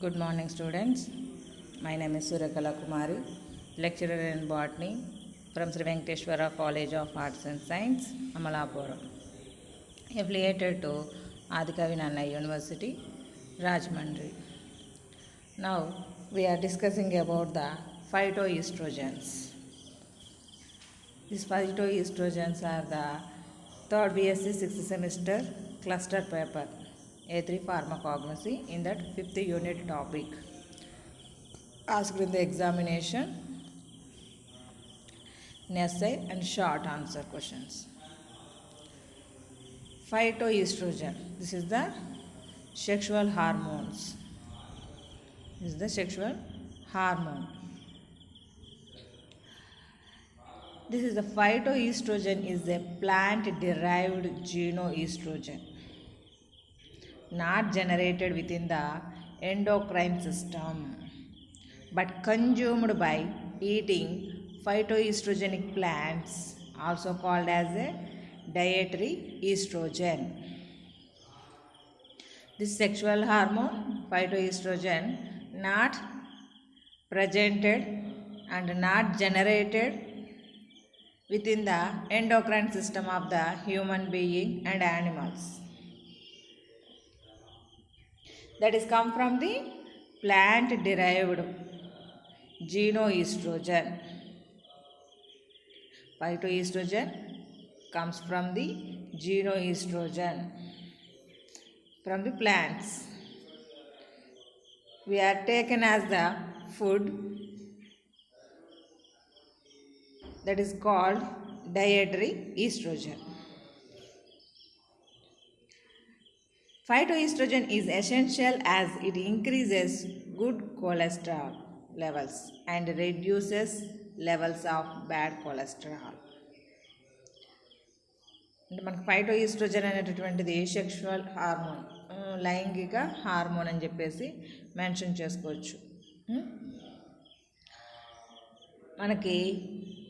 Good morning, students. My name is Surakala Kumari, lecturer in botany from Sri Venkateshwara College of Arts and Science, Amalapuram, affiliated to Adikavi Nanna University, Rajahmundry. Now we are discussing about the phytoestrogens. These phytoestrogens are the third BSc 6th semester cluster paper A3 pharmacognosy in that 5th unit topic asked in the examination in essay and short answer questions. Phytoestrogen, this is the sexual hormones. This is the sexual hormone. This is the phytoestrogen is a plant derived genoestrogen not generated within the endocrine system but consumed by eating phytoestrogenic plants, also called as a dietary estrogen. This sexual hormone phytoestrogen not presented and not generated within the endocrine system of the human being and animals. That is come from the plant derived genoestrogen. Phytoestrogen comes from the genoestrogen from the plants. We are taken as the food that is called dietary estrogen. Phytoestrogen is essential as it increases good cholesterol levels and reduces levels of bad cholesterol. అంటే మనకు ఫైటోఈస్ట్రోజన్ అనేటటువంటిది sexual hormone, లైంగిక hormone అని చెప్పేసి mention చేసుకోవచ్చు. మనకి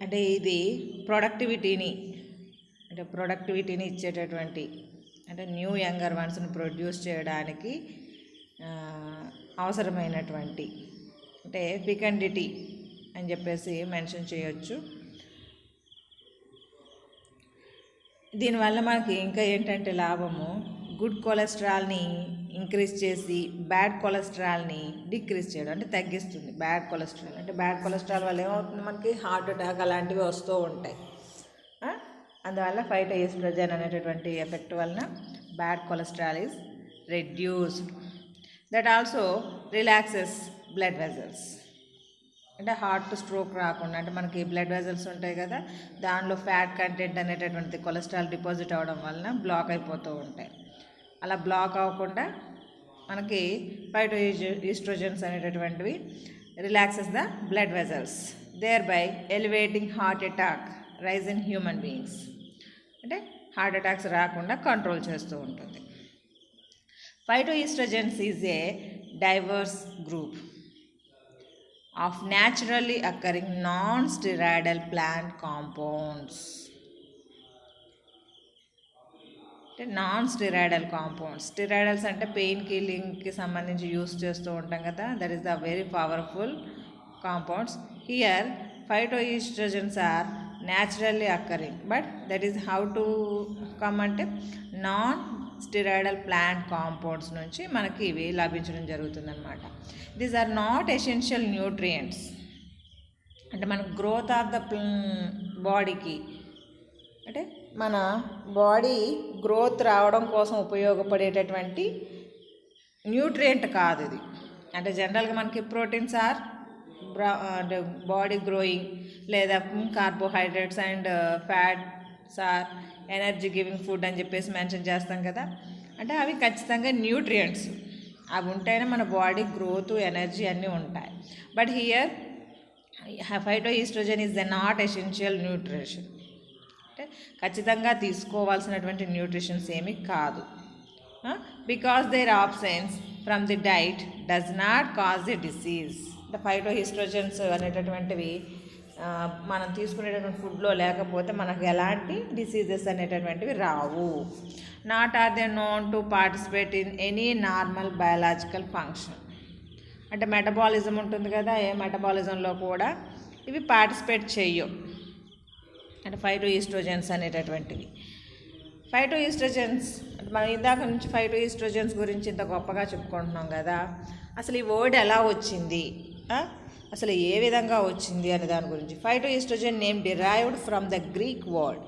అంటే ఇది ప్రొడక్టివిటీని ఇచ్చేటటువంటి అంటే న్యూ యంగర్ వన్స్ని ప్రొడ్యూస్ చేయడానికి అవసరమైనటువంటి అంటే ఫికండిటీ అని చెప్పేసి మెన్షన్ చేయొచ్చు. దీనివల్ల మనకి ఇంకా ఏంటంటే లాభము, గుడ్ కొలెస్ట్రాల్ని ఇంక్రీజ్ చేసి బ్యాడ్ కొలెస్ట్రాల్ని డిక్రీజ్ చేయడం అంటే తగ్గిస్తుంది. బ్యాడ్ కొలెస్ట్రాల్ వల్ల ఏమవుతుంది, మనకి హార్ట్ అటాక్ అలాంటివి వస్తూ ఉంటాయి. అందువల్ల ఫైటోఎస్ట్రోజన్ అనేటటువంటి ఎఫెక్ట్ వలన bad cholesterol is reduced. That also relaxes blood vessels, అంటే హార్ట్ స్ట్రోక్ రాకుండా, అంటే మనకి బ్లడ్ వెజల్స్ ఉంటాయి కదా, దానిలో ఫ్యాట్ కంటెంట్ అనేటటువంటి కొలెస్ట్రాల్ డిపాజిట్ అవ్వడం వలన బ్లాక్ అయిపోతూ ఉంటాయి. అలా బ్లాక్ అవ్వకుండా మనకి ఫైటోఎస్ట్రోజన్స్ అనేటటువంటివి relaxes the blood vessels, thereby elevating heart attack rise in human beings, అంటే హార్ట్ అటాక్స్ రాకుండా కంట్రోల్ చేస్తూ ఉంటుంది. Phytoestrogens is a diverse group of naturally occurring non-steroidal plant compounds. Nonsteroidal compounds, steroidals అంటే pain కిల్లింగ్కి సంబంధించి use చేస్తూ ఉంటాం కదా, that is the very powerful compounds. Here phytoestrogens are naturally occurring, but that is how to come అంటే non steroidal plant compounds నుంచి మనకి ఇవి లభించడం జరుగుతుందన్నమాట. These are not essential nutrients, అంటే మన గ్రోత్ ఆఫ్ ద బాడీకి, అంటే మన బాడీ గ్రోత్ రావడం కోసం ఉపయోగపడేటటువంటి న్యూట్రియంట్ కాదు ఇది. అంటే జనరల్గా మనకి ప్రోటీన్స్ ఆర్ అంటే బాడీ గ్రోయింగ్, లేదా carbohydrates and fats are energy giving food అని చెప్పేసి మెన్షన్ చేస్తాం కదా, అంటే అవి ఖచ్చితంగా న్యూట్రియంట్స్. అవి ఉంటేనే మన బాడీ గ్రోత్, ఎనర్జీ అన్నీ ఉంటాయి. But here phytoestrogen is the not essential nutrition, అంటే ఖచ్చితంగా తీసుకోవాల్సినటువంటి న్యూట్రిషన్స్ ఏమీ కాదు. Because their absence from the diet does not cause a disease. అంటే ఫైటోఈస్ట్రోజన్స్ అనేటటువంటివి మనం తీసుకునేటటువంటి ఫుడ్లో లేకపోతే మనకు ఎలాంటి డిసీజెస్ అనేటటువంటివి రావు. Not are they known to participate in any normal biological function. అంటే మెటబాలిజం ఉంటుంది కదా, ఏ మెటబాలిజంలో కూడా ఇవి పార్టిసిపేట్ చెయ్యవు. అంటే ఫైటోఈస్ట్రోజన్స్ అనేటటువంటివి. ఫైటోఈస్ట్రోజన్స్ అంటే మనం ఇందాక నుంచి ఫైటోఈస్ట్రోజన్స్ గురించి ఇంత గొప్పగా చెప్పుకుంటున్నాం కదా, అసలు ఈ వర్డ్ ఎలా వచ్చింది, అసలు ఏ విధంగా వచ్చింది అనే దాని గురించి. Phytoestrogen name derived from the Greek word.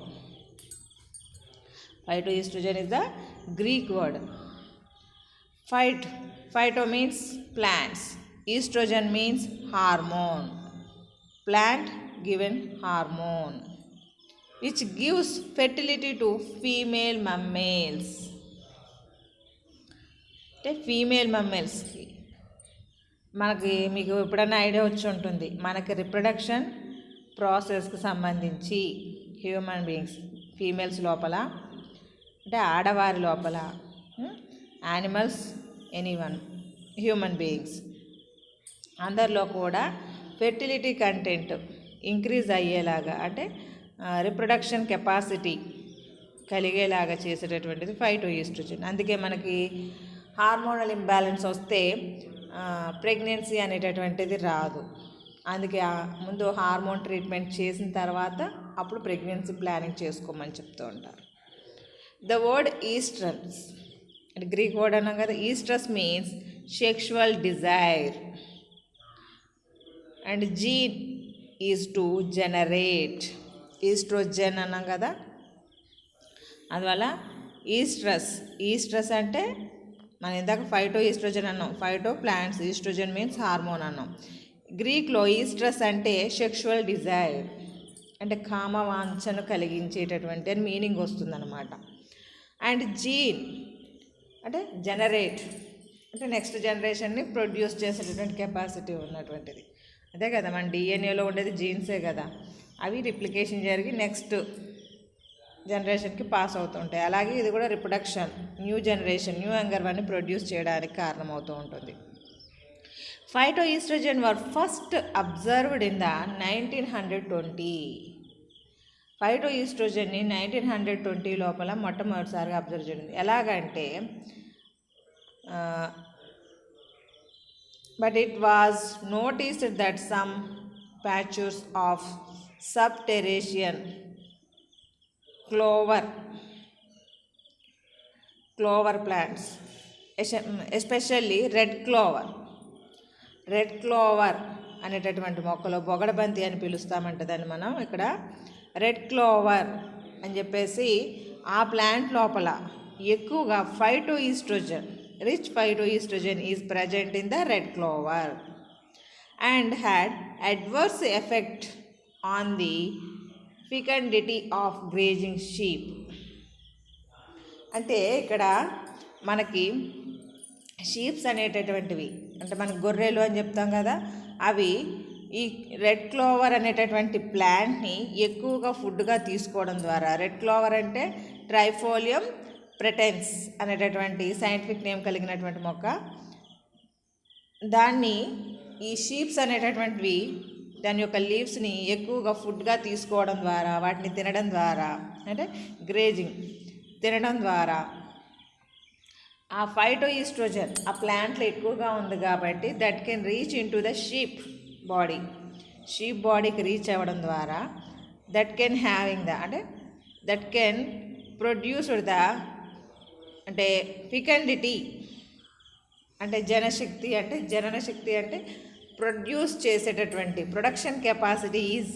Phytoestrogen is the Greek word. Phyto means plants. Estrogen means hormone. Plant given hormone, which gives fertility to female mammals. అంటే ఫీమేల్ మమ్మల్స్కి మీకు ఎప్పుడన్నా ఐడియా వచ్చి ఉంటుంది, మనకి రిప్రొడక్షన్ ప్రాసెస్కి సంబంధించి హ్యూమన్ బీయింగ్స్ ఫీమేల్స్ లోపల అంటే ఆడవారి లోపల, యానిమల్స్, ఎనీవన్, హ్యూమన్ బీయింగ్స్ అందరిలో కూడా ఫెర్టిలిటీ కంటెంట్ ఇంక్రీజ్ అయ్యేలాగా అంటే రిప్రొడక్షన్ కెపాసిటీ కలిగేలాగా చేసేటటువంటిది ఫైటోఈస్ట్రోజన్. అందుకే మనకి హార్మోనల్ ఇంబ్యాలెన్స్ వస్తే ప్రెగ్నెన్సీ అనేటటువంటిది రాదు. అందుకే ముందు హార్మోన్ ట్రీట్మెంట్ చేసిన తర్వాత అప్పుడు ప్రెగ్నెన్సీ ప్లానింగ్ చేసుకోమని చెప్తూ ఉంటారు. The word estrus, అంటే గ్రీక్ వర్డ్ అన్నాం కదా, estrus means sexual desire and gene is to generate. Oestrogen అన్నాం కదా, అందువల్ల ఈస్ట్రస్ అంటే మనం ఇందాక ఫైటోఈస్ట్రోజన్ అన్నాం, phyto plants, oestrogen means hormone అన్నాం. గ్రీక్లో ఈస్ట్రస్ అంటే సెక్షువల్ డిజైర్ అంటే కామవాంఛను కలిగించేటటువంటి అని మీనింగ్ వస్తుందన్నమాట. అండ్ జీన్ అంటే జనరేట్ అంటే నెక్స్ట్ జనరేషన్ని ప్రొడ్యూస్ చేసేటటువంటి కెపాసిటీ ఉన్నటువంటిది. అదే కదా మన డిఎన్ఏలో ఉండేది జీన్సే కదా, అవి రిప్లికేషన్ జరిగి నెక్స్ట్ జనరేషన్కి పాస్ అవుతుంటాయి. అలాగే ఇది కూడా reproduction, new generation, new younger వన్ని ప్రొడ్యూస్ చేయడానికి కారణమవుతూ ఉంటుంది. Phytoestrogen were first observed in the 1920. ఫైటోఈస్ట్రోజన్ని 1920 లోపల మొట్టమొదటిసారిగా అబ్జర్వ్ జరిగింది. ఎలాగంటే but it was noticed that some patches of subterranean clover plants, especially red clover అనేటటువంటి మొక్కలో బొగడబంతి అని పిలుస్తామంట దాన్ని మనం ఇక్కడ. రెడ్ క్లోవర్ అని చెప్పేసి ఆ ప్లాంట్ లోపల ఎక్కువగా rich phytoestrogen is present in the red clover and had adverse effect on the fecundity of grazing sheep. అంటే ఇక్కడ మనకి షీప్స్ అనేటటువంటివి అంటే మనకు గొర్రెలు అని చెప్తాం కదా, అవి ఈ రెడ్ క్లోవర్ అనేటటువంటి ప్లాంట్ని ఎక్కువగా ఫుడ్గా తీసుకోవడం ద్వారా, రెడ్ క్లోవర్ అంటే ట్రైఫోలియం ప్రెటెన్స్ అనేటటువంటి సైంటిఫిక్ నేమ్ కలిగినటువంటి మొక్క, దాన్ని ఈ షీప్స్ అనేటటువంటివి దాని యొక్క లీవ్స్ని ఎక్కువగా ఫుడ్గా తీసుకోవడం ద్వారా, వాటిని తినడం ద్వారా అంటే గ్రేజింగ్ తినడం ద్వారా ఆ ఫైటోఈస్ట్రోజన్ ఆ ప్లాంట్లో ఎక్కువగా ఉంది కాబట్టి that can reach in to the sheep బాడీకి రీచ్ అవ్వడం ద్వారా దట్ కెన్ ప్రొడ్యూస్డ్ ద అంటే ఫికండిటీ అంటే జనన శక్తి అంటే ప్రొడ్యూస్ చేసేటటువంటి production capacity is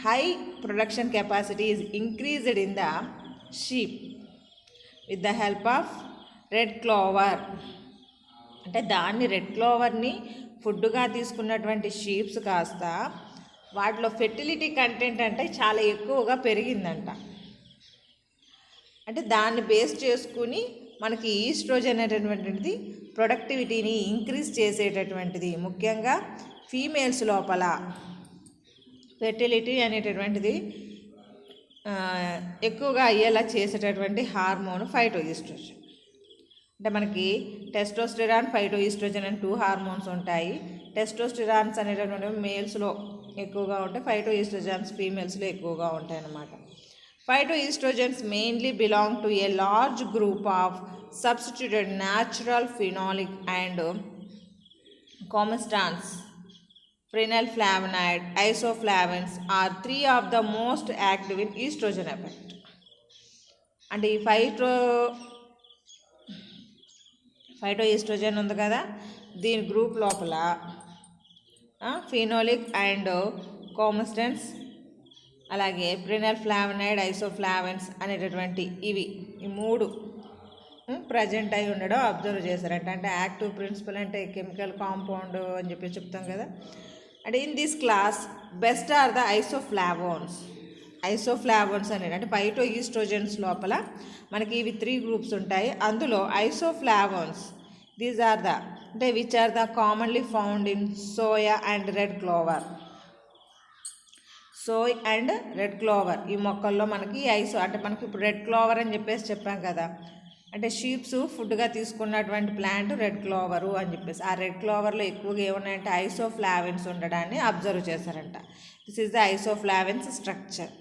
high production capacity is increased in the sheep with the help of red Clover. అంటే దాన్ని రెడ్ క్లోవర్ని ఫుడ్గా తీసుకున్నటువంటి షీప్స్ కాస్త వాటిలో ఫెర్టిలిటీ కంటెంట్ అంటే చాలా ఎక్కువగా పెరిగిందంట. అంటే దాన్ని బేస్ చేసుకుని మనకి ఈస్ట్రోజన్ అనేటటువంటిది ప్రొడక్టివిటీని ఇంక్రీజ్ చేసేటటువంటిది, ముఖ్యంగా ఫీమేల్స్ లోపల ఫెర్టిలిటీ అనేటటువంటిది ఎక్కువగా అయ్యేలా చేసేటటువంటి హార్మోన్ ఫైటోఈస్ట్రోజన్. అంటే మనకి టెస్టోస్టెరాన్, ఫైటోఈస్ట్రోజన్ అని 2 హార్మోన్స్ ఉంటాయి. టెస్టోస్టెరాన్స్ అనేటటువంటి మేల్స్లో ఎక్కువగా ఉంటాయి, ఫైటోఈస్ట్రోజన్స్ ఫీమేల్స్లో ఎక్కువగా ఉంటాయి అన్నమాట. Phytoestrogens mainly belong to a large group of substituted natural phenolic and compounds. Phenylflavonoid, isoflavones are three of the most active in estrogen effect. అంటే ఈ ఫైటోఈస్ట్రోజన్ ఉంది కదా, దీని గ్రూప్ లోపల ఫినోలిక్ అండ్ కాంపౌండ్స్, అలాగే ప్రినల్ఫ్లావనైడ్, ఐసోఫ్లావన్స్ అనేటటువంటి ఈ మూడు ప్రజెంట్ అయి ఉండడం అబ్జర్వ్ చేశారంట. అంటే యాక్టివ్ ప్రిన్సిపల్ అంటే కెమికల్ కాంపౌండ్ అని చెప్పి చెప్తాం కదా. అంటే in this class best are the isoflavones అనేది అంటే ఫైటోఈస్ట్రోజన్స్ లోపల మనకి ఇవి 3 గ్రూప్స్ ఉంటాయి. అందులో ఐసోఫ్లావోన్స్ దీస్ ఆర్ ద అంటే which are the commonly found in soya and red clover. Soy and red clover ఈ మొక్కల్లో మనకి అంటే మనకి ఇప్పుడు రెడ్ క్లోవర్ అని చెప్పాం కదా, అంటే షీప్స్ ఫుడ్గా తీసుకున్నటువంటి ప్లాంట్ రెడ్ క్లోవరు అని చెప్పేసి. ఆ రెడ్ క్లోవర్లో ఎక్కువగా ఏమున్నాయంటే ఐసోఫ్లావిన్స్ ఉండడాన్ని అబ్జర్వ్ చేశారంట. This is the isoflavones structure.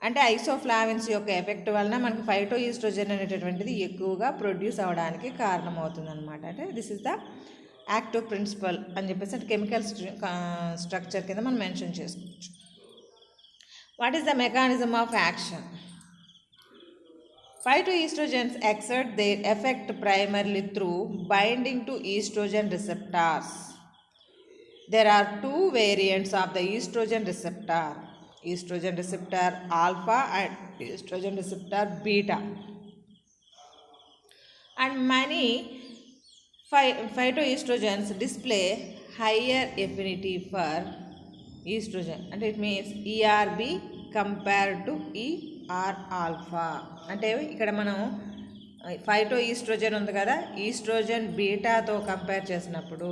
అంటే ఐసోఫ్లావిన్స్ యొక్క ఎఫెక్ట్ వలన మనకి ఫైటోఈస్ట్రోజన్ అనేటటువంటిది ఎక్కువగా ప్రొడ్యూస్ అవ్వడానికి కారణమవుతుంది అనమాట. అంటే this is the active principle అని చెప్పేసి అంటే కెమికల్ స్ట్రక్చర్ కింద మనం మెన్షన్ చేసుకోవచ్చు. What is the mechanism of action? Phytoestrogens exert their effect primarily through binding to estrogen receptors. There are 2 variants of the estrogen receptor alpha and estrogen receptor beta. And many phytoestrogens display higher affinity for estrogen, and it means ERB compared to ER alpha. అంటే ఇక్కడ మనం ఫైటోఈస్ట్రోజన్ ఉంది కదా, oestrogen బీటాతో compare చేసినప్పుడు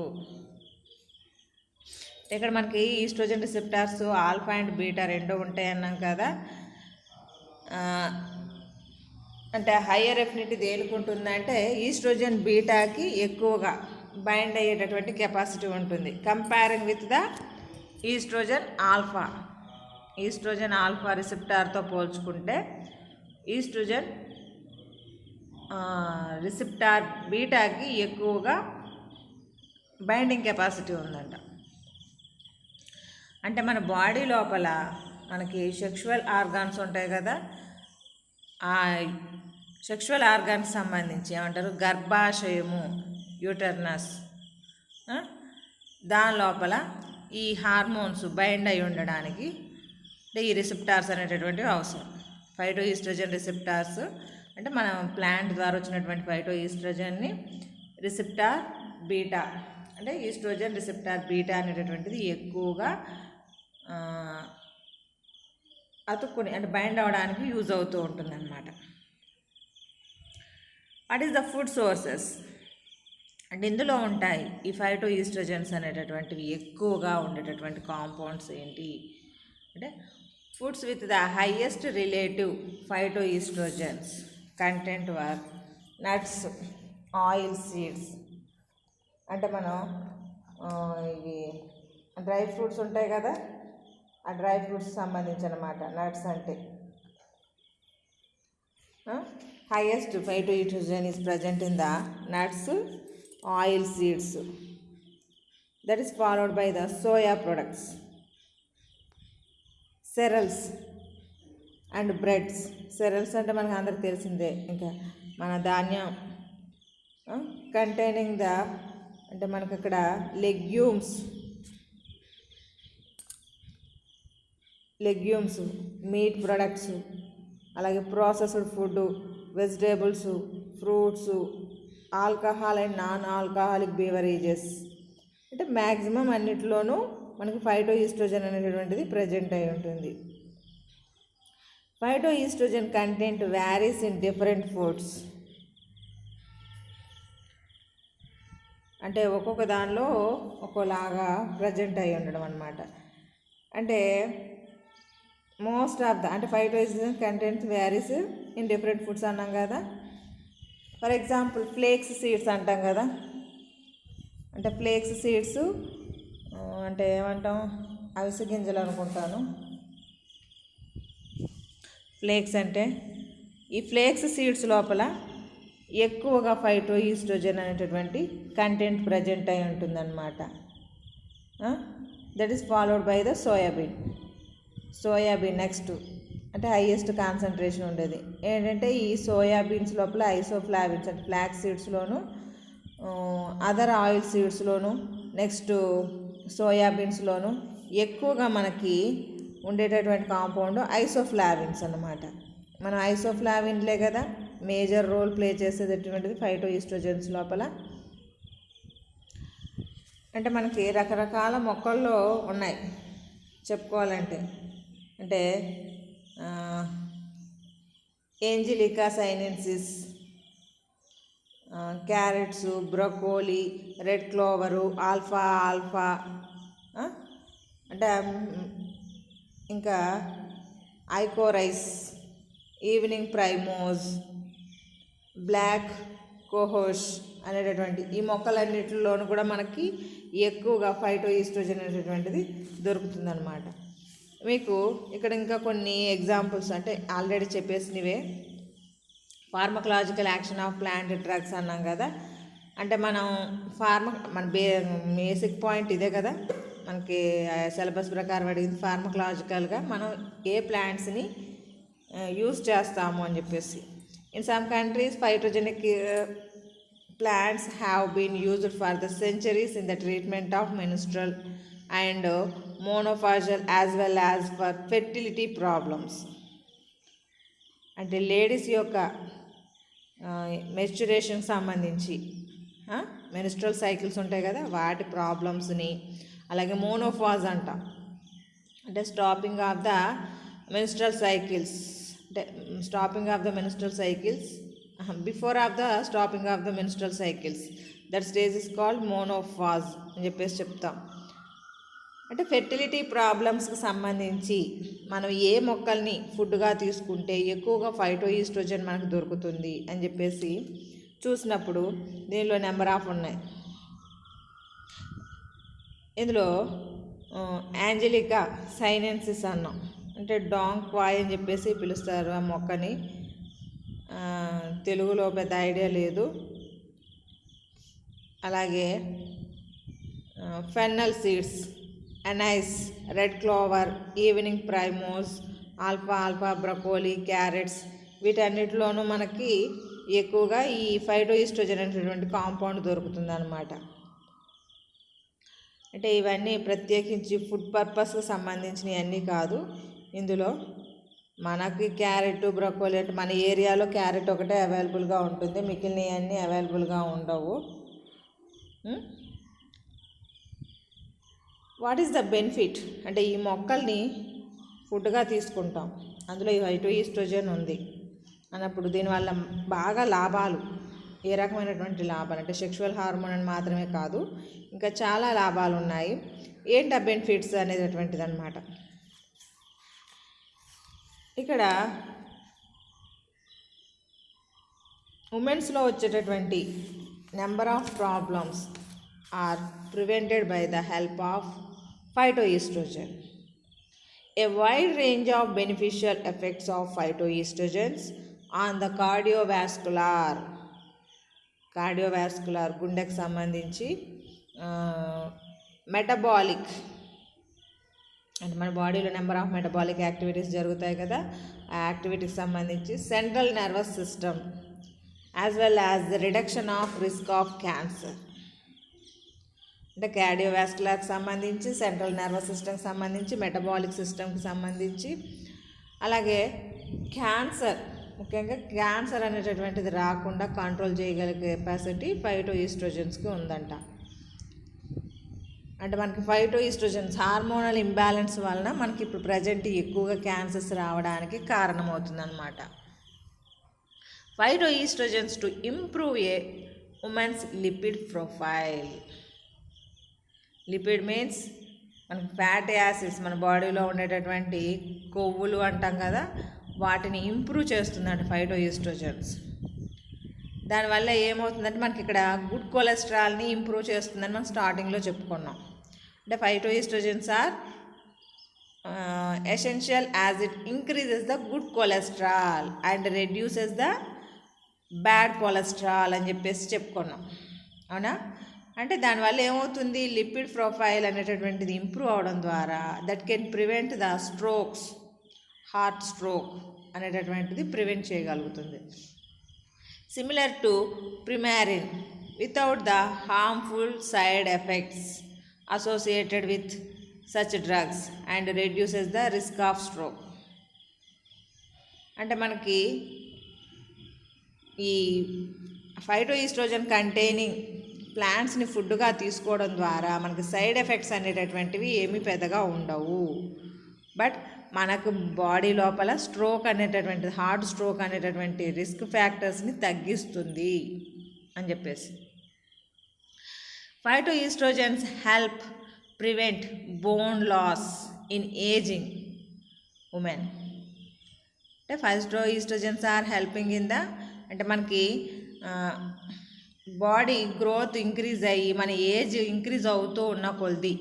ఇక్కడ మనకి oestrogen receptors alpha and beta 2 ఉంటాయి అన్నాం కదా. అంటే హయ్యర్ ఎఫినిటీ దేనికి ఉంటుందంటే ఈస్ట్రోజన్ బీటాకి ఎక్కువగా బైండ్ అయ్యేటటువంటి కెపాసిటీ ఉంటుంది comparing with the estrogen alpha రిసెప్టార్తో పోల్చుకుంటే ఈస్ట్రోజన్ రిసెప్టార్ బీటాకి ఎక్కువగా బైండింగ్ కెపాసిటీ ఉందంట. అంటే మన బాడీ లోపల మనకి సెక్షువల్ ఆర్గాన్స్ ఉంటాయి కదా, ఆ సెక్షువల్ ఆర్గాన్స్ సంబంధించి ఏమంటారు గర్భాశయము, యూటర్నస్, దాని లోపల ఈ హార్మోన్స్ బైండ్ అయి ఉండడానికి ఈ రిసెప్టార్స్ అనేటటువంటివి అవసరం. ఫైటోఈస్ట్రోజన్ రిసెప్టార్స్ అంటే మన ప్లాంట్ ద్వారా వచ్చినటువంటి ఫైటోఈస్ట్రోజన్ని రిసెప్టార్ బీటా అంటే ఈస్ట్రోజన్ రిసెప్టార్ బీటా అనేటటువంటిది ఎక్కువగా అతుక్కుని అంటే బైండ్ అవ్వడానికి యూజ్ అవుతూ ఉంటుందన్నమాట. What is the food sources? అంటే ఇందులో ఉంటాయి ఈ ఫైటోఈస్ట్రోజన్స్ అనేటటువంటివి ఎక్కువగా ఉండేటటువంటి కాంపౌండ్స్ ఏంటి అంటే foods with the highest relative phytoestrogens content were nuts, oil, seeds. అంటే మనం ఇవి డ్రై ఫ్రూట్స్ ఉంటాయి కదా, ఆ డ్రై ఫ్రూట్స్ సంబంధించి అనమాట నట్స్ అంటే. Highest phytoestrogen is present in the nuts, oil, seeds. That is followed by the soya products, cereals and breads. Cereals అంటే మనకు అందరికి తెలిసిందే, ఇంకా మన ధాన్యం కంటైనింగ్ ద అంటే మనకు అక్కడ లెగ్యూమ్స్, మీట్ ప్రొడక్ట్స్, అలాగే processed food, vegetables, fruits, alcohol and non alcoholic beverages. అంటే మ్యాక్సిమం అన్నిటిలోనూ మనకి ఫైటోఈస్ట్రోజన్ అనేటువంటిది ప్రజెంట్ అయి ఉంటుంది. Phytoestrogen content varies in different foods. అంటే ఒక్కొక్క దానిలో ఒక్కోలాగా ప్రజెంట్ అయి ఉండడం అనమాట. అంటే మోస్ట్ ఆఫ్ ద అంటే phytoestrogen content varies in different foods అన్నాం కదా. ఫర్ ఎగ్జాంపుల్ ఫ్లేక్స్ సీడ్స్ అంటాం కదా. అంటే ఫ్లేక్స్ సీడ్స్ అంటే ఏమంటాం, అవిసె గింజలు అనుకుంటాను. ఫ్లేక్స్ అంటే ఈ ఫ్లేక్స్ సీడ్స్ లోపల ఎక్కువగా ఫైటోఈస్ట్రోజన్ అనేటటువంటి కంటెంట్ ప్రజెంట్ అయి ఉంటుందన్నమాట. That is followed by the soybean next అంటే హైయెస్ట్ కాన్సన్ట్రేషన్ ఉండేది ఏంటంటే ఈ సోయాబీన్స్ లోపల ఐసోఫ్లావిన్స్ అంటే ఫ్లాక్స్ సీడ్స్లోను అదర్ ఆయిల్ సీడ్స్లోను నెక్స్ట్ సోయాబీన్స్లోను ఎక్కువగా మనకి ఉండేటటువంటి కాంపౌండ్ ఐసోఫ్లావిన్స్ అన్నమాట. మనం ఐసోఫ్లావిన్లే కదా మేజర్ రోల్ ప్లే చేసేటటువంటిది ఫైటోఈస్ట్రోజన్స్ లోపల. అంటే మనకి రకరకాల మొక్కల్లో ఉన్నాయి చెప్పుకోవాలంటే. అంటే angelica sinensis, carrots, broccoli, red clover, alpha అంటే ఇంకా ఐకోరైస్, ఈవినింగ్ ప్రైమోజ్, బ్లాక్ కోహోష్ అనేటటువంటి ఈ మొక్కలన్నిటిలోనూ కూడా మనకి ఎక్కువగా ఫైటోఈస్ట్రోజన్ అనేటటువంటిది దొరుకుతుందన్నమాట. మీకు ఇక్కడ ఇంకా కొన్ని ఎగ్జాంపుల్స్ అంటే ఆల్రెడీ చెప్పేసినవే. Pharmacological action of plant drugs అన్నాం కదా. అంటే మన బేసిక్ పాయింట్ ఇదే కదా, మనకి సిలబస్ ప్రకారం అడిగింది ఫార్మకలాజికల్గా మనం ఏ ప్లాంట్స్ని యూజ్ చేస్తాము అని చెప్పేసి. In some countries phytogenic plants have been used for the centuries in the treatment of menstrual and menopausal as well as for fertility problems. అంటే లేడీస్ యొక్క మెన్స్ట్రుయేషన్ సంబంధించి మెన్స్ట్రల్ సైకిల్స్ ఉంటాయి కదా వాటి ప్రాబ్లమ్స్ని, అలాగే మోనోఫాజ్ అంటాం అంటే stopping of the menstrual cycles, అంటే stopping of the menstrual cycles before of the stopping of the menstrual cycles, that stage is called menopause అని చెప్పేసి చెప్తాం. అంటే ఫెర్టిలిటీ ప్రాబ్లమ్స్కి సంబంధించి మనం ఏ మొక్కల్ని ఫుడ్గా తీసుకుంటే ఎక్కువగా ఫైటోఈస్ట్రోజన్ మనకు దొరుకుతుంది అని చెప్పేసి చూసినప్పుడు దీనిలో నెంబర్ ఆఫ్ ఉన్నాయి. ఇందులో యాంజెలికా సైనెన్సిస్ అన్నాం, అంటే డాంగ్ క్వాయ్ అని చెప్పేసి పిలుస్తారు ఆ మొక్కని. తెలుగులో పెద్ద ఐడియా లేదు. అలాగే fennel seeds, anise, red clover, evening primrose, alpha broccoli, carrots వీటన్నిటిలోనూ మనకి ఎక్కువగా ఈ ఫైటోఈస్ట్రోజన్ అనేటువంటి కాంపౌండ్ దొరుకుతుంది అన్నమాట. అంటే ఇవన్నీ ప్రత్యేకించి ఫుడ్ పర్పస్కి సంబంధించినవి అన్నీ కాదు. ఇందులో మనకి క్యారెట్, బ్రొకోలీ అంటే మన ఏరియాలో క్యారెట్ ఒకటే అవైలబుల్గా ఉంటుంది, మిగిలినవి అన్నీ అవైలబుల్గా ఉండవు. వాట్ ఈస్ ద బెనిఫిట్ అంటే ఈ మొక్కల్ని ఫుడ్గా తీసుకుంటాం, అందులో ఈ ఫైటోఈస్ట్రోజన్ ఉంది అన్నప్పుడు దీనివల్ల బాగా లాభాలు, ఏ రకమైనటువంటి లాభాలు అంటే సెక్షువల్ హార్మోన్ అని మాత్రమే కాదు ఇంకా చాలా లాభాలు ఉన్నాయి. ఏంటి ఆ బెనిఫిట్స్ అనేటటువంటిది అనమాట. ఇక్కడ ఉమెన్స్లో వచ్చేటటువంటి number of problems are prevented by the help of phytoestrogen. A wide range of beneficial effects of phytoestrogens on the cardiovascular గుండెకి సంబంధించి మెటబాలిక్ అంటే మన బాడీలో నెంబర్ ఆఫ్ మెటబాలిక్ యాక్టివిటీస్ జరుగుతాయి కదా, ఆ యాక్టివిటీకి సంబంధించి central nervous system as well as the reduction of risk of cancer. అంటే కార్డియోవాస్కులర్కి సంబంధించి, సెంట్రల్ నర్వస్ సిస్టమ్కి సంబంధించి, మెటబాలిక్ సిస్టమ్కి సంబంధించి, అలాగే క్యాన్సర్, ముఖ్యంగా క్యాన్సర్ అనేటటువంటిది రాకుండా కంట్రోల్ చేయగలిగే కెపాసిటీ ఫైటోఈస్ట్రోజన్స్కి ఉందంట. అంటే మనకి ఫైటోఈస్ట్రోజన్స్ హార్మోనల్ ఇంబ్యాలెన్స్ వలన మనకి ఇప్పుడు ప్రజెంట్ ఎక్కువగా క్యాన్సర్స్ రావడానికి కారణమవుతుందన్నమాట. Phytoestrogens to improve a women's lipid profile. Lipid means మనకి ఫ్యాటీ యాసిడ్స్, మన బాడీలో ఉండేటటువంటి కొవ్వులు అంటాం కదా, వాటిని ఇంప్రూవ్ చేస్తుందంట ఫైటోఈస్ట్రోజన్స్. దానివల్ల ఏమవుతుందంటే మనకి ఇక్కడ గుడ్ కొలెస్ట్రాల్ని ఇంప్రూవ్ చేస్తుందని మనం స్టార్టింగ్లో చెప్పుకున్నాం. అంటే phytoestrogens are essential as it increases the good cholesterol and reduces the bad cholesterol అని చెప్పేసి చెప్పుకున్నాం. అవునా? అంటే దానివల్ల ఏమవుతుంది, లిపిడ్ ప్రొఫైల్ అనేటటువంటిది ఇంప్రూవ్ అవడం ద్వారా that can prevent the strokes, heart stroke అనేటటువంటిది ప్రివెంట్ చేయగలుగుతుంది. Similar to Premarin without the harmful side effects associated with such drugs and reduces the risk of stroke. అంటే మనకి ఈ ఫైటోఈస్ట్రోజన్ కంటైనింగ్ ప్లాంట్స్ని ఫుడ్గా తీసుకోవడం ద్వారా మనకి సైడ్ ఎఫెక్ట్స్ అనేటటువంటివి ఏమీ పెద్దగా ఉండవు. బట్ మనకు బాడీ లోపల స్ట్రోక్ అనేటటువంటి, హార్ట్ స్ట్రోక్ అనేటటువంటి రిస్క్ ఫ్యాక్టర్స్ని తగ్గిస్తుంది అని చెప్పేసి. Phytoestrogens help prevent bone loss in ageing women. అంటే phytoestrogens are helping in the, అంటే మనకి బాడీ గ్రోత్ ఇంక్రీజ్ అయ్యి మన ఏజ్ ఇంక్రీజ్ అవుతూ ఉన్న కొద్ది,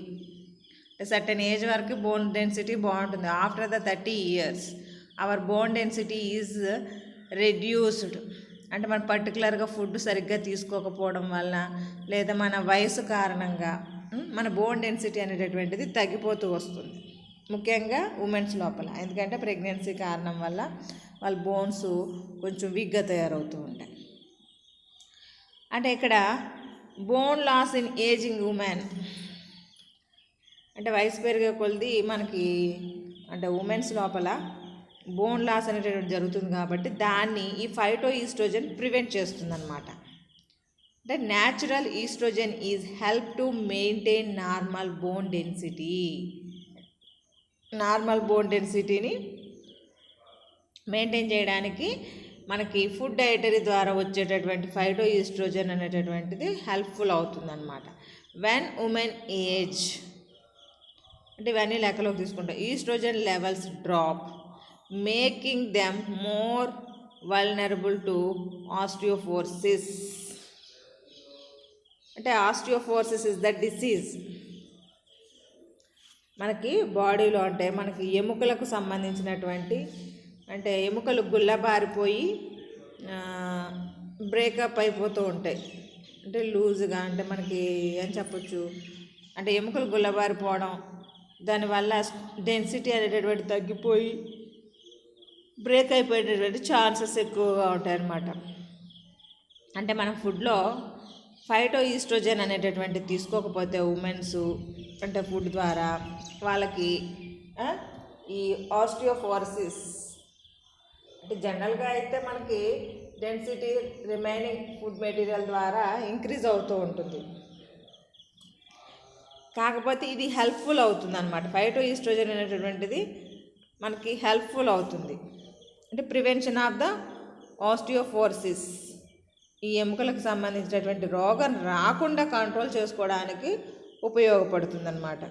అంటే సర్టెన్ ఏజ్ వరకు బోన్ డెన్సిటీ బాగుంటుంది. After the 30 years our bone density is reduced. అంటే మనం పర్టికులర్గా ఫుడ్ సరిగ్గా తీసుకోకపోవడం వల్ల లేదా మన వయసు కారణంగా మన బోన్ డెన్సిటీ అనేటటువంటిది తగ్గిపోతూ వస్తుంది, ముఖ్యంగా ఉమెన్స్ లోపల. ఎందుకంటే ప్రెగ్నెన్సీ కారణం వల్ల వాళ్ళ బోన్స్ కొంచెం వీక్గా తయారవుతూ ఉంటాయి. అంటే ఇక్కడ bone loss in ageing women, అంటే వయసు పెరిగే కొలది మనకి అంటే ఉమెన్స్ లోపల బోన్ లాస్ అనేటటువంటి జరుగుతుంది కాబట్టి దాన్ని ఈ ఫైటోఈస్ట్రోజన్ ప్రివెంట్ చేస్తుందన్నమాట. అంటే natural estrogen is help to maintain normal bone density. Normal bone డెన్సిటీని మెయింటైన్ చేయడానికి మనకి ఫుడ్ డైటరీ ద్వారా వచ్చేటటువంటి ఫైటోఈస్ట్రోజన్ అనేటటువంటిది హెల్ప్ఫుల్ అవుతుందన్నమాట. వెన్ ఉమెన్ ఏజ్, అంటే ఇవన్నీ లెక్కలోకి తీసుకుంటాం, oestrogen levels drop making them more vulnerable to osteoporosis. అంటే ఆస్టియోపోరోసిస్ ఇస్ ద డిసీజ్ మనకి బాడీలో, అంటే మనకి ఎముకలకు సంబంధించినటువంటి, అంటే ఎముకలు గుల్లబారిపోయి బ్రేకప్ అయిపోతూ ఉంటాయి, అంటే లూజ్గా, అంటే మనకి ఏం చెప్పచ్చు, అంటే ఎముకలు గుల్లబారిపోవడం, దానివల్ల డెన్సిటీ అనేటటువంటి తగ్గిపోయి బ్రేక్ అయిపోయేటటువంటి ఛాన్సెస్ ఎక్కువగా ఉంటాయి అన్నమాట. అంటే మనం ఫుడ్లో ఫైటోఈస్ట్రోజన్ అనేటటువంటి తీసుకోకపోతే ఉమెన్స్, అంటే ఫుడ్ ద్వారా వాళ్ళకి ఈ ఆస్టియోపోరోసిస్, అంటే జనరల్గా అయితే మనకి డెన్సిటీ రిమైనింగ్ ఫుడ్ మెటీరియల్ ద్వారా ఇంక్రీజ్ అవుతూ ఉంటుంది. కాకపోతే ఇది హెల్ప్ఫుల్ అవుతుంది అనమాట. ఫైటోఈస్ట్రోజన్ అనేటటువంటిది మనకి హెల్ప్ఫుల్ అవుతుంది, అంటే ప్రివెన్షన్ ఆఫ్ ద ఆస్టియోపోరోసిస్, ఈ ఎముకలకు సంబంధించినటువంటి రోగం రాకుండా కంట్రోల్ చేసుకోవడానికి ఉపయోగపడుతుంది అన్నమాట.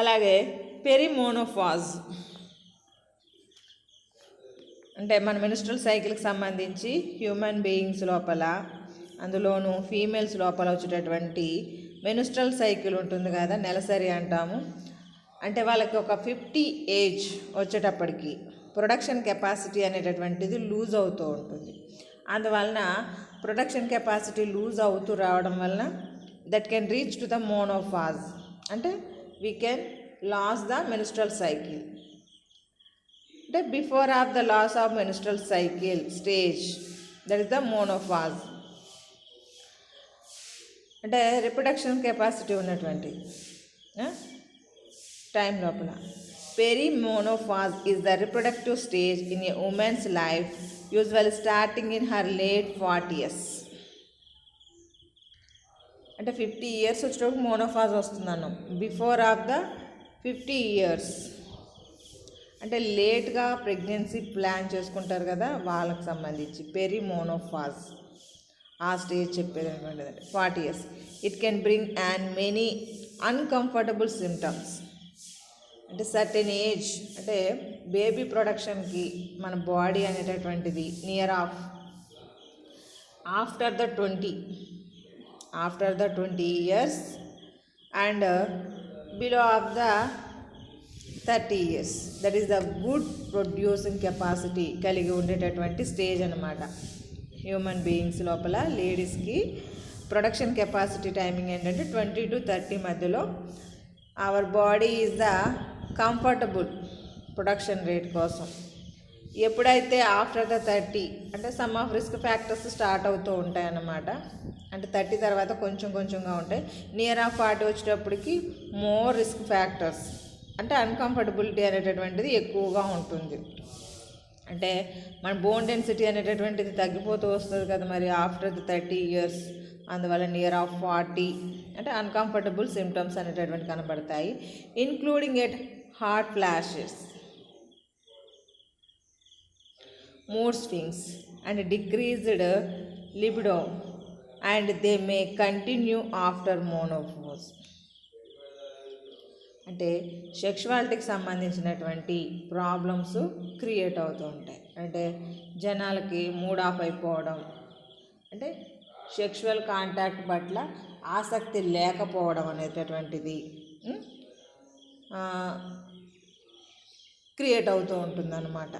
అలాగే పెరిమోనోఫాజ్, అంటే మన మెన్స్ట్రువల్ సైకిల్కి సంబంధించి హ్యూమన్ బీయింగ్స్ లోపల, అందులోనూ ఫీమేల్స్ లోపల వచ్చేటటువంటి మెన్స్ట్రువల్ సైకిల్ ఉంటుంది కదా, నెలసరి అంటాము. అంటే వాళ్ళకి ఒక 50 ఏజ్ వచ్చేటప్పటికి ప్రొడక్షన్ కెపాసిటీ అనేటటువంటిది లూజ్ అవుతూ ఉంటుంది. అందువలన ప్రొడక్షన్ కెపాసిటీ లూజ్ అవుతూ రావడం వలన that can reach to the menopause, అంటే we can lose the menstrual cycle. The before of the loss of menstrual cycle stage, that is the monopause. అంటే reproduction capacity ఉన్నటువంటి time లోపల perimenopause is the reproductive stage in a women's life, usually starting in her late 40s. అంటే 50 years వచ్చేటప్పుడు menopause వస్తుందన్నాం. Before of the 50 years అంటే లేట్గా pregnancy plan చేసుకుంటారు కదా, వాళ్ళకి సంబంధించి పెరిమోనోఫాజ్ ఆ స్టేజ్ చెప్పేది అనమాట. 40 years it can bring and many uncomfortable symptoms. అంటే సర్టెన్ ఏజ్, అంటే బేబీ ప్రొడక్షన్కి మన బాడీ అనేటటువంటిది near of after the 20 after the 20 years and below of the 30 years. That is the good producing capacity కలిగి ఉండేటటువంటి stage అనమాట. Human beings లోపల లేడీస్కి production capacity timing ఏంటంటే 20 to 30 మధ్యలో our body is the comfortable production rate కోసం. ఎప్పుడైతే after the 30 అంటే some of risk factors start అవుతూ ఉంటాయి అన్నమాట. అంటే 30 తర్వాత కొంచెం కొంచెంగా ఉంటాయి. నియర్ ఆఫ్ 40 వచ్చేటప్పటికి మోర్ రిస్క్ ఫ్యాక్టర్స్ అంటే అన్కంఫర్టబిలిటీ అనేటటువంటిది ఎక్కువగా ఉంటుంది. అంటే మన బోన్ డెన్సిటీ అనేటటువంటిది తగ్గిపోతూ వస్తుంది కదా మరి ఆఫ్టర్ ద 30 years. అందువల్ల నియర్ ఆఫ్ 40 అంటే అన్కంఫర్టబుల్ సిమ్టమ్స్ అనేటటువంటి కనబడతాయి. Including at hot flashes, mood swings and decreased libido and they may continue after menopause. అంటే సెక్షువాలిటీకి సంబంధించినటువంటి ప్రాబ్లమ్స్ క్రియేట్ అవుతూ ఉంటాయి. అంటే జనాలకి మూడ్ ఆఫ్ అయిపోవడం, అంటే సెక్షువల్ కాంటాక్ట్ పట్ల ఆసక్తి లేకపోవడం అనేటటువంటిది క్రియేట్ అవుతూ ఉంటుందన్నమాట.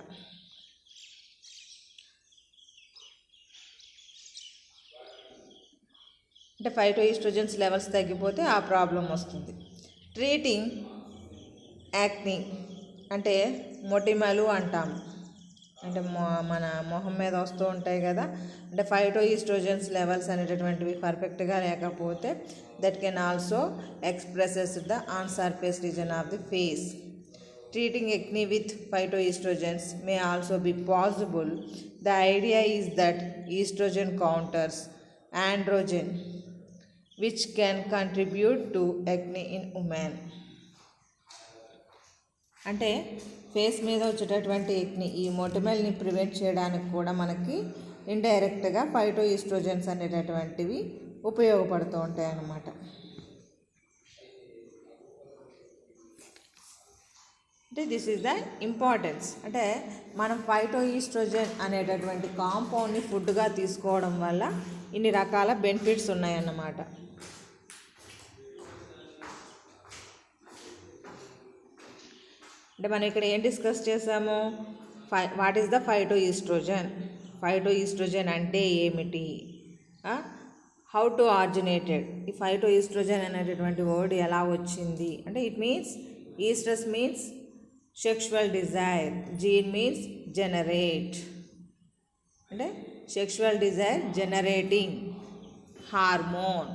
అంటే ఫైటోఈస్ట్రోజన్స్ లెవెల్స్ తగ్గిపోతే ఆ ప్రాబ్లం వస్తుంది. ట్రీటింగ్ యాక్ని అంటే మొటిమలు అంటాము. అంటే మన మొహం మీద వస్తూ ఉంటాయి కదా. అంటే ఫైటోఈస్ట్రోజన్స్ లెవెల్స్ అనేటటువంటివి పర్ఫెక్ట్గా లేకపోతే that can also expresses the on surface reason of the face. Treating acne with phytoestrogens may also be possible. The idea is that estrogen counters androgen which can contribute to acne in women. అంటే face మీద వచ్చేటటువంటి ఎక్ని ఈ మొటిమల్ని prevent చేయడానికి కూడా మనకి ఇండైరెక్ట్గా ఫైటోఈస్ట్రోజన్స్ అనేటటువంటివి ఉపయోగపడుతూ ఉంటాయి అన్నమాట. అంటే దిస్ ఈజ్ ద ఇంపార్టెన్స్. అంటే మనం ఫైటోఈస్ట్రోజన్ అనేటటువంటి కాంపౌండ్ని ఫుడ్గా తీసుకోవడం వల్ల ఇన్ని రకాల బెనిఫిట్స్ ఉన్నాయన్నమాట. అంటే మనం ఇక్కడ ఏం డిస్కస్ చేసాము, వాట్ ఈస్ ద ఫైటోఈస్ట్రోజన్, ఫైటోఈస్ట్రోజన్ అంటే ఏమిటి, హౌ టు ఆరిజినేటెడ్, ఈ ఫైటోఈస్ట్రోజన్ అనేటటువంటి వర్డ్ ఎలా వచ్చింది అంటే it means oestrus means sexual desire, gene means generate, అంటే sexual desire generating hormone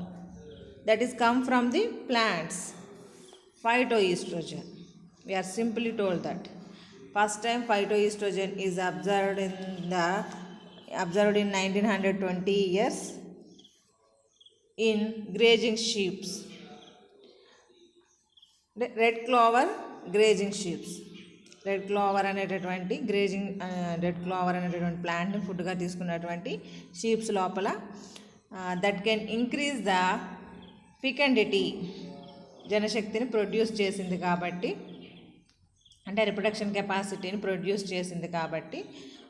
that is come from the plants, phytoestrogen. We are simply told that first time phytoestrogen is observed in 1920 years in grazing sheep, red clover grazing sheeps. Red clover అనేటటువంటి red clover అనేటటువంటి ప్లాంట్ని ఫుడ్గా తీసుకున్నటువంటి sheeps లోపల that can increase the fecundity, జనశక్తిని produce చేసింది కాబట్టి, అంటే రిప్రొడక్షన్ కెపాసిటీని ప్రొడ్యూస్ చేసింది కాబట్టి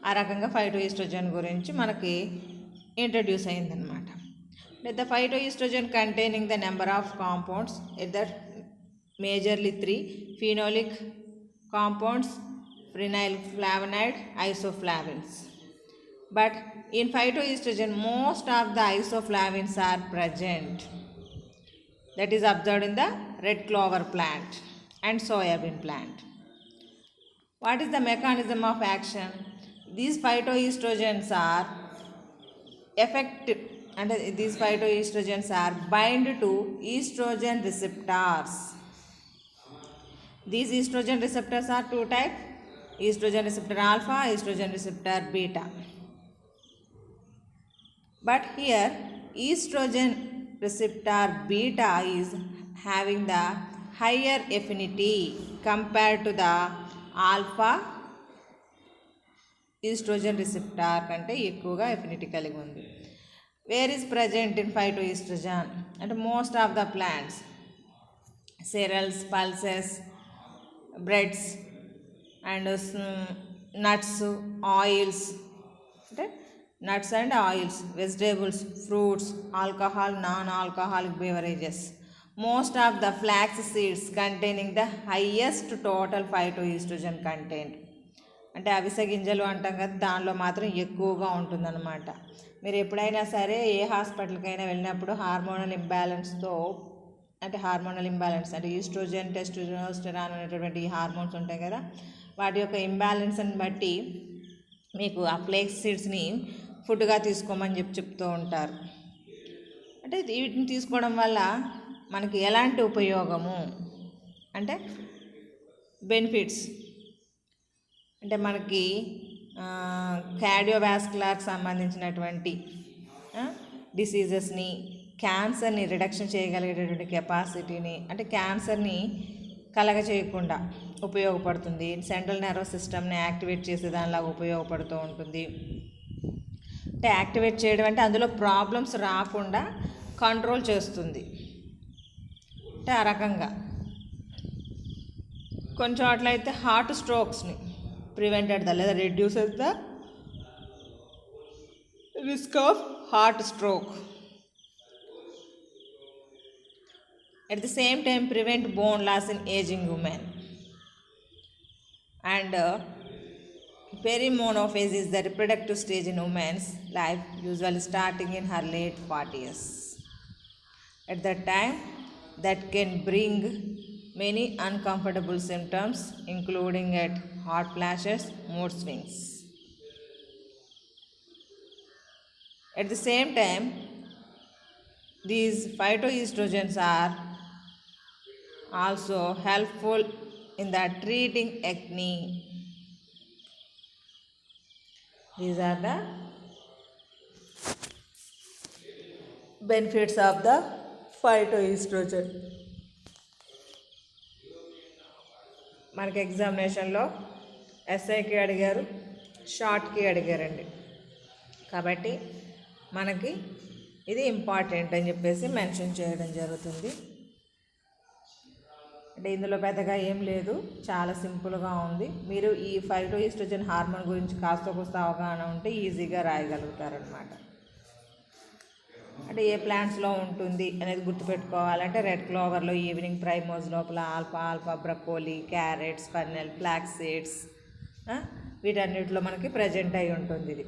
ఆ రకంగా ఫైటోఈస్ట్రోజన్ గురించి మనకి ఇంట్రడ్యూస్ అయిందనమాట. The phytoestrogen containing the number of compounds at the majorly 3 phenolic compounds, phenyl flavonoid, isoflavins. But in phytoestrogen most of the isoflavins are present. That is observed in the red clover plant and soybean plant. What is the mechanism of action? These phytoestrogens are effective, and these phytoestrogens are bind to estrogen receptors. These estrogen receptors are 2 types: estrogen receptor alpha, estrogen receptor beta. But here estrogen receptor beta is having the higher affinity compared to the alpha estrogen receptor కంటే ఎక్కువగా affinity కలిగి ఉంది. Where is present in ఫైటోఈస్ట్రోజన్ అంటే most of the plants, cereals, pulses, breads and nuts, oils, అంటే nuts and oils, vegetables, fruits, alcohol, non-alcoholic beverages. Most of the flax seeds containing the highest total phytoestrogen content. అంటే అవిసె గింజలు అంటాం కదా, దానిలో మాత్రం ఎక్కువగా ఉంటుందన్నమాట. మీరు ఎప్పుడైనా సరే ఏ హాస్పిటల్కైనా వెళ్ళినప్పుడు హార్మోనల్ ఇంబ్యాలెన్స్ అంటే ఈస్ట్రోజన్, టెస్టోస్టెరాన్ అనేటటువంటి హార్మోన్స్ ఉంటాయి కదా, వాటి యొక్క ఇంబ్యాలెన్స్ని బట్టి మీకు ఆ ఫ్లేక్స్ సీడ్స్ని ఫుడ్గా తీసుకోమని చెప్తూ ఉంటారు. అంటే వీటిని తీసుకోవడం వల్ల మనకి ఎలాంటి ఉపయోగము అంటే బెనిఫిట్స్ అంటే మనకి కార్డియోవాస్కులర్కి సంబంధించినటువంటి డిసీజెస్ని, క్యాన్సర్ని రిడక్షన్ చేయగలిగేటటువంటి కెపాసిటీని, అంటే క్యాన్సర్ని కలగచేయకుండా ఉపయోగపడుతుంది. సెంట్రల్ నర్వస్ సిస్టమ్ని యాక్టివేట్ చేసేదానిలాగా ఉపయోగపడుతూ ఉంటుంది. అంటే యాక్టివేట్ చేయడం అంటే అందులో ప్రాబ్లమ్స్ రాకుండా కంట్రోల్ చేస్తుంది. అంటే ఆ రకంగా కొంచెం అట్లయితే హార్ట్ స్ట్రోక్స్ని ప్రివెంటెడ్ లేదా reduces the risk of heart stroke. At the same time prevent bone loss in aging women. And perimenopause is the reproductive stage in women's life, usually starting in her late 40s. At that time, that can bring many uncomfortable symptoms, including hot flashes, mood swings. At the same time, these phytoestrogens are also helpful in the treating acne. These are the benefits of the phytoestrogen. మనకి ఎగ్జామినేషన్లో ఎస్ఐకి అడిగారు, షార్ట్కి అడిగారండి. కాబట్టి మనకి ఇది important అని చెప్పేసి మెన్షన్ చేయడం జరుగుతుంది. అంటే ఇందులో పెద్దగా ఏం లేదు, చాలా సింపుల్గా ఉంది. మీరు ఈ పైటోఎస్ట్రోజన్ హార్మోన్ గురించి కాస్త అవగాహన ఉంటే ఈజీగా రాయగలుగుతారనమాట. అంటే ఏ ప్లాంట్స్లో ఉంటుంది అనేది గుర్తుపెట్టుకోవాలంటే రెడ్ క్లోవర్లో, ఈవినింగ్ ప్రైమోస్ లోపల alfalfa broccoli, carrots, fennel, flax seeds, వీటన్నిటిలో మనకి ప్రజెంట్ అయి ఉంటుంది ఇది.